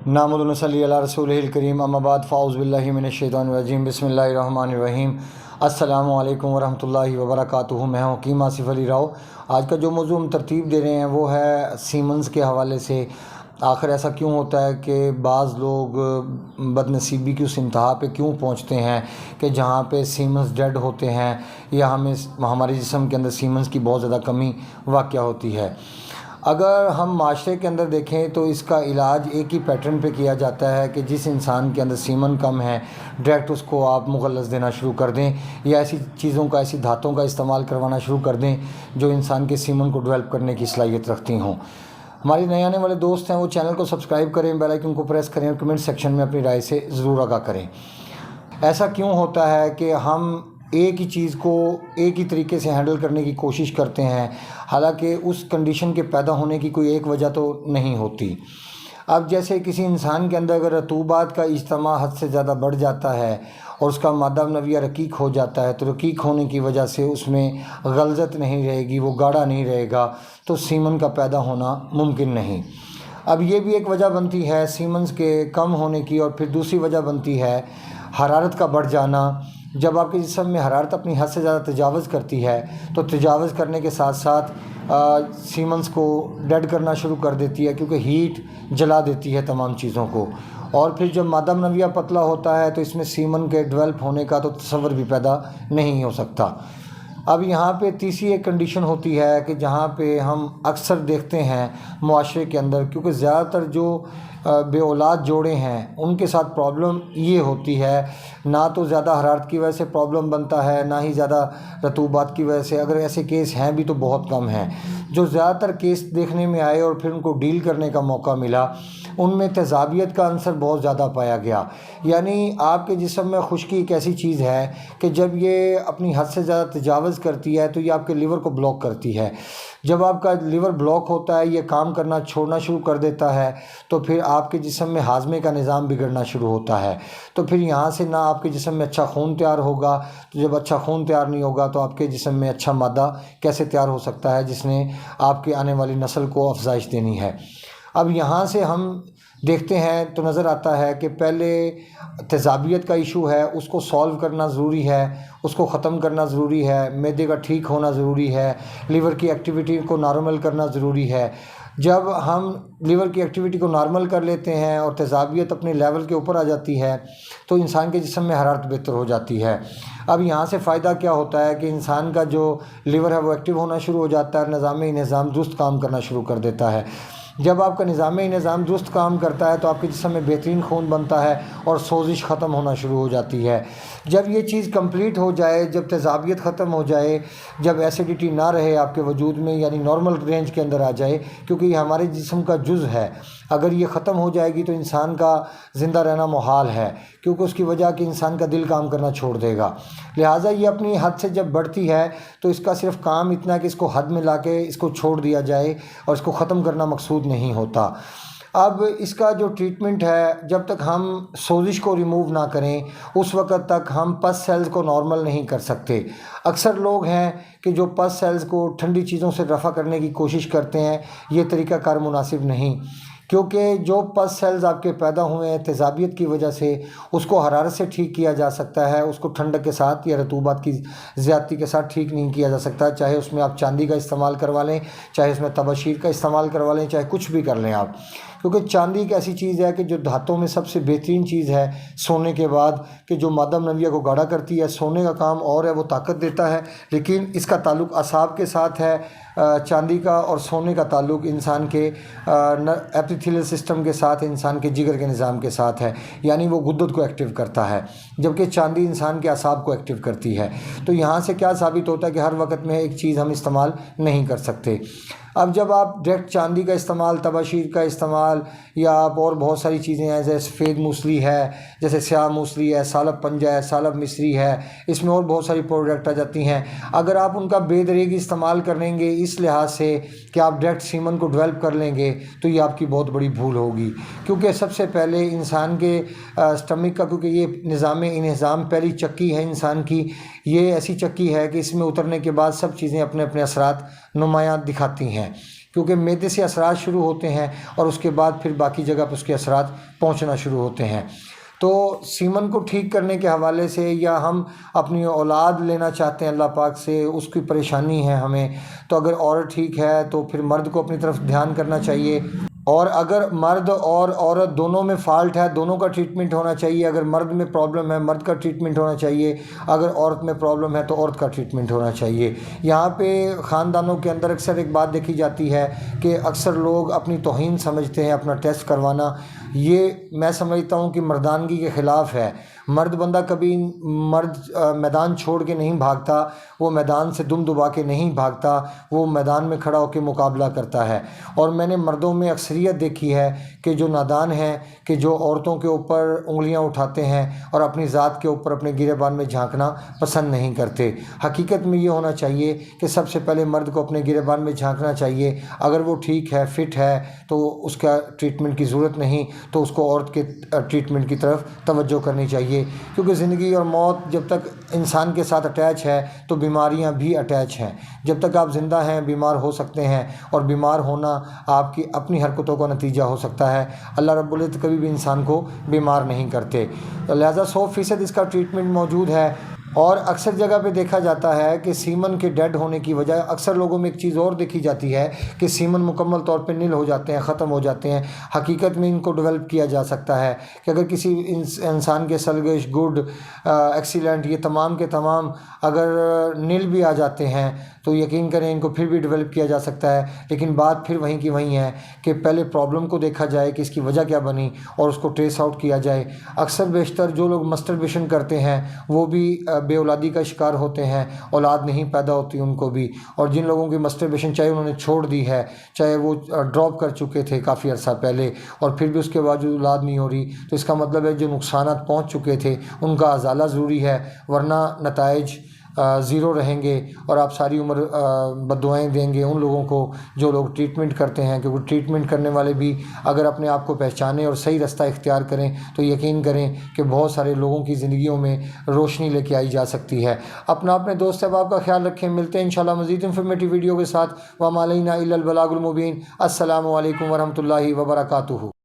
نحمد و نصلی علی رسولہ الکریم، اما بعد، فاعوذ باللہ من الشیطان الرجیم، بسم اللہ الرحمن الرحیم۔ السلام علیکم ورحمۃ اللہ وبرکاتہ۔ میں ہوں حکیم آصف علی راؤ۔ آج کا جو موضوع ہم ترتیب دے رہے ہیں وہ ہے سیمنز کے حوالے سے۔ آخر ایسا کیوں ہوتا ہے کہ بعض لوگ بد نصیبی کی اس انتہا پہ کیوں پہنچتے ہیں کہ جہاں پہ سیمنز ڈیڈ ہوتے ہیں یا ہمارے جسم کے اندر سیمنز کی بہت زیادہ کمی واقع ہوتی ہے۔ اگر ہم معاشرے کے اندر دیکھیں تو اس کا علاج ایک ہی پیٹرن پہ کیا جاتا ہے کہ جس انسان کے اندر سیمن کم ہے ڈائریکٹ اس کو آپ مغلظ دینا شروع کر دیں یا ایسی چیزوں کا، ایسی دھاتوں کا استعمال کروانا شروع کر دیں جو انسان کے سیمن کو ڈیولپ کرنے کی صلاحیت رکھتی ہوں۔ ہمارے نئے آنے والے دوست ہیں وہ چینل کو سبسکرائب کریں، بیل آئیکن کو پریس کریں اور کمنٹ سیکشن میں اپنی رائے سے ضرور آگاہ کریں۔ ایسا کیوں ہوتا ہے کہ ہم ایک ہی چیز کو ایک ہی طریقے سے ہینڈل کرنے کی کوشش کرتے ہیں، حالانکہ اس کنڈیشن کے پیدا ہونے کی کوئی ایک وجہ تو نہیں ہوتی۔ اب جیسے کسی انسان کے اندر اگر رطوبات کا اجتماع حد سے زیادہ بڑھ جاتا ہے اور اس کا مادہ نویہ رقیق ہو جاتا ہے تو رقیق ہونے کی وجہ سے اس میں غلظت نہیں رہے گی، وہ گاڑھا نہیں رہے گا، تو سیمن کا پیدا ہونا ممکن نہیں۔ اب یہ بھی ایک وجہ بنتی ہے سیمنز کے کم ہونے کی، اور پھر دوسری وجہ بنتی ہے حرارت کا بڑھ جانا۔ جب آپ کے جسم میں حرارت اپنی حد سے زیادہ تجاوز کرتی ہے تو تجاوز کرنے کے ساتھ ساتھ سیمنز کو ڈیڈ کرنا شروع کر دیتی ہے، کیونکہ ہیٹ جلا دیتی ہے تمام چیزوں کو، اور پھر جب مادہ نویہ پتلا ہوتا ہے تو اس میں سیمن کے ڈیولپ ہونے کا تو تصور بھی پیدا نہیں ہو سکتا۔ اب یہاں پہ تیسری ایک کنڈیشن ہوتی ہے کہ جہاں پہ ہم اکثر دیکھتے ہیں معاشرے کے اندر، کیونکہ زیادہ تر جو بے اولاد جوڑے ہیں ان کے ساتھ پرابلم یہ ہوتی ہے، نہ تو زیادہ حرارت کی وجہ سے پرابلم بنتا ہے، نہ ہی زیادہ رطوبات کی وجہ سے۔ اگر ایسے کیس ہیں بھی تو بہت کم ہیں۔ جو زیادہ تر کیس دیکھنے میں آئے اور پھر ان کو ڈیل کرنے کا موقع ملا، ان میں تیزابیت کا عنصر بہت زیادہ پایا گیا۔ یعنی آپ کے جسم میں خشکی ایک ایسی چیز ہے کہ جب یہ اپنی حد سے زیادہ تجاوز کرتی ہے تو یہ آپ کے لیور کو بلاک کرتی ہے۔ جب آپ کا لیور بلاک ہوتا ہے، یہ کام کرنا چھوڑنا شروع کر دیتا ہے، تو پھر آپ کے جسم میں ہاضمے کا نظام بگڑنا شروع ہوتا ہے۔ تو پھر یہاں سے نہ آپ کے جسم میں اچھا خون تیار ہوگا، تو جب اچھا خون تیار نہیں ہوگا تو آپ کے جسم میں اچھا مادہ کیسے تیار ہو سکتا ہے جس نے آپ کے آنے والی نسل کو افزائش دینی ہے۔ اب یہاں سے ہم دیکھتے ہیں تو نظر آتا ہے کہ پہلے تیزابیت کا ایشو ہے، اس کو سالو کرنا ضروری ہے، اس کو ختم کرنا ضروری ہے، معدے کا ٹھیک ہونا ضروری ہے، لیور کی ایکٹیویٹی کو نارمل کرنا ضروری ہے۔ جب ہم لیور کی ایکٹیویٹی کو نارمل کر لیتے ہیں اور تیزابیت اپنے لیول کے اوپر آ جاتی ہے تو انسان کے جسم میں حرارت بہتر ہو جاتی ہے۔ اب یہاں سے فائدہ کیا ہوتا ہے کہ انسان کا جو لیور ہے وہ ایکٹیو ہونا شروع ہو جاتا ہے، نظام درست کام کرنا شروع کر دیتا ہے۔ جب آپ کا نظام درست کام کرتا ہے تو آپ کے جسم میں بہترین خون بنتا ہے اور سوزش ختم ہونا شروع ہو جاتی ہے۔ جب یہ چیز کمپلیٹ ہو جائے، جب تیزابیت ختم ہو جائے، جب ایسیڈیٹی نہ رہے آپ کے وجود میں، یعنی نارمل رینج کے اندر آ جائے، کیونکہ یہ ہمارے جسم کا جز ہے، اگر یہ ختم ہو جائے گی تو انسان کا زندہ رہنا محال ہے، کیونکہ اس کی وجہ کہ انسان کا دل کام کرنا چھوڑ دے گا۔ لہٰذا یہ اپنی حد سے جب بڑھتی ہے تو اس کا صرف کام اتنا ہے کہ اس کو حد میں لا کے اس کو چھوڑ دیا جائے، اور اس کو ختم کرنا مقصود نہیں ہوتا۔ اب اس کا جو ٹریٹمنٹ ہے، جب تک ہم سوزش کو ریموو نہ کریں اس وقت تک ہم پس سیلز کو نارمل نہیں کر سکتے۔ اکثر لوگ ہیں کہ جو پس سیلز کو ٹھنڈی چیزوں سے رفع کرنے کی کوشش کرتے ہیں، یہ طریقہ کار مناسب نہیں، کیونکہ جو پس سیلز آپ کے پیدا ہوئے ہیں تیزابیت کی وجہ سے، اس کو حرارت سے ٹھیک کیا جا سکتا ہے، اس کو ٹھنڈک کے ساتھ یا رطوبات کی زیادتی کے ساتھ ٹھیک نہیں کیا جا سکتا، چاہے اس میں آپ چاندی کا استعمال کروا لیں، چاہے اس میں تباشیر کا استعمال کروا لیں، چاہے کچھ بھی کر لیں آپ، کیونکہ چاندی ایک ایسی چیز ہے کہ جو دھاتوں میں سب سے بہترین چیز ہے سونے کے بعد، کہ جو مادہ نویہ کو گاڑھا کرتی ہے۔ سونے کا کام اور ہے، وہ طاقت دیتا ہے، لیکن اس کا تعلق اعصاب کے ساتھ ہے۔ چاندی کا اور سونے کا تعلق انسان کے ایپیتھیلیل سسٹم کے ساتھ، انسان کے جگر کے نظام کے ساتھ ہے، یعنی وہ غدد کو ایکٹیو کرتا ہے، جبکہ چاندی انسان کے اعصاب کو ایکٹیو کرتی ہے۔ تو یہاں سے کیا ثابت ہوتا ہے کہ ہر وقت میں ایک چیز ہم استعمال نہیں کر سکتے۔ اب جب آپ ڈائریکٹ چاندی کا استعمال، تباشیر کا استعمال، یا آپ اور بہت ساری چیزیں ہیں جیسے سفید موسلی ہے، جیسے سیاہ موسلی ہے، سالب پنجہ ہے، سالب مصری ہے، اس میں اور بہت ساری پروڈکٹ آ جاتی ہیں، اگر آپ ان کا بے دریغی استعمال کریں گے اس لحاظ سے کہ آپ ڈائریکٹ سیمن کو ڈیولپ کر لیں گے تو یہ آپ کی بہت بڑی بھول ہوگی، کیونکہ سب سے پہلے انسان کے سٹمک کا، کیونکہ یہ نظام انہضام پہلی چکی ہے انسان کی، یہ ایسی چکی ہے کہ اس میں اترنے کے بعد سب چیزیں اپنے اپنے اثرات نمایاں دکھاتی ہیں، کیونکہ معدے سے اثرات شروع ہوتے ہیں اور اس کے بعد پھر باقی جگہ پہ اس کے اثرات پہنچنا شروع ہوتے ہیں۔ تو سیمن کو ٹھیک کرنے کے حوالے سے، یا ہم اپنی اولاد لینا چاہتے ہیں اللہ پاک سے، اس کی پریشانی ہے ہمیں، تو اگر عورت ٹھیک ہے تو پھر مرد کو اپنی طرف دھیان کرنا چاہیے، اور اگر مرد اور عورت دونوں میں فالٹ ہے دونوں کا ٹریٹمنٹ ہونا چاہیے۔ اگر مرد میں پرابلم ہے مرد کا ٹریٹمنٹ ہونا چاہیے، اگر عورت میں پرابلم ہے تو عورت کا ٹریٹمنٹ ہونا چاہیے۔ یہاں پہ خاندانوں کے اندر اکثر ایک بات دیکھی جاتی ہے کہ اکثر لوگ اپنی توہین سمجھتے ہیں اپنا ٹیسٹ کروانا۔ یہ میں سمجھتا ہوں کہ مردانگی کے خلاف ہے۔ مرد بندہ کبھی میدان چھوڑ کے نہیں بھاگتا، وہ میدان سے دم دبا کے نہیں بھاگتا، وہ میدان میں کھڑا ہو کے مقابلہ کرتا ہے۔ اور میں نے مردوں میں اکثریت دیکھی ہے کہ جو نادان ہیں، کہ جو عورتوں کے اوپر انگلیاں اٹھاتے ہیں اور اپنی ذات کے اوپر اپنے گریبان میں جھانکنا پسند نہیں کرتے۔ حقیقت میں یہ ہونا چاہیے کہ سب سے پہلے مرد کو اپنے گریبان میں جھانکنا چاہیے۔ اگر وہ ٹھیک ہے، فٹ ہے، تو اس کا ٹریٹمنٹ کی ضرورت نہیں، تو اس کو عورت کے ٹریٹمنٹ کی طرف توجہ کرنی چاہیے، کیونکہ زندگی اور موت جب تک انسان کے ساتھ اٹیچ ہے تو بیماریاں بھی اٹیچ ہیں۔ جب تک آپ زندہ ہیں بیمار ہو سکتے ہیں، اور بیمار ہونا آپ کی اپنی حرکتوں کا نتیجہ ہو سکتا ہے۔ اللہ رب العزت کبھی بھی انسان کو بیمار نہیں کرتے، لہٰذا 100% اس کا ٹریٹمنٹ موجود ہے۔ اور اکثر جگہ پہ دیکھا جاتا ہے کہ سیمن کے ڈیڈ ہونے کی وجہ، اکثر لوگوں میں ایک چیز اور دیکھی جاتی ہے کہ سیمن مکمل طور پہ نل ہو جاتے ہیں، ختم ہو جاتے ہیں۔ حقیقت میں ان کو ڈیولپ کیا جا سکتا ہے کہ اگر کسی انسان کے سلگش، گڈ، ایکسیلنٹ، یہ تمام کے تمام اگر نل بھی آ جاتے ہیں تو یقین کریں ان کو پھر بھی ڈیولپ کیا جا سکتا ہے۔ لیکن بات پھر وہیں کی وہیں ہے کہ پہلے پرابلم کو دیکھا جائے کہ اس کی وجہ کیا بنی اور اس کو ٹریس آؤٹ کیا جائے۔ اکثر بیشتر جو لوگ مسٹربیشن کرتے ہیں وہ بھی بے اولادی کا شکار ہوتے ہیں، اولاد نہیں پیدا ہوتی ان کو بھی۔ اور جن لوگوں کی مسٹربیشن چاہے انہوں نے چھوڑ دی ہے، چاہے وہ ڈراپ کر چکے تھے کافی عرصہ پہلے، اور پھر بھی اس کے باوجود اولاد نہیں ہو رہی، تو اس کا مطلب ہے جو نقصانات پہنچ چکے تھے ان کا ازالہ ضروری ہے، ورنہ نتائج زیرو رہیں گے، اور آپ ساری عمر بددعائیں دیں گے ان لوگوں کو جو لوگ ٹریٹمنٹ کرتے ہیں۔ کیونکہ ٹریٹمنٹ کرنے والے بھی اگر اپنے آپ کو پہچانیں اور صحیح رستہ اختیار کریں تو یقین کریں کہ بہت سارے لوگوں کی زندگیوں میں روشنی لے کے آئی جا سکتی ہے۔ اپنے دوست احباب کا خیال رکھیں، ملتے ہیں انشاءاللہ مزید انفارمیٹیو ویڈیو کے ساتھ۔ وما علینا الا البلاغ المبین۔ السلام علیکم ورحمۃ اللہ وبرکاتہ۔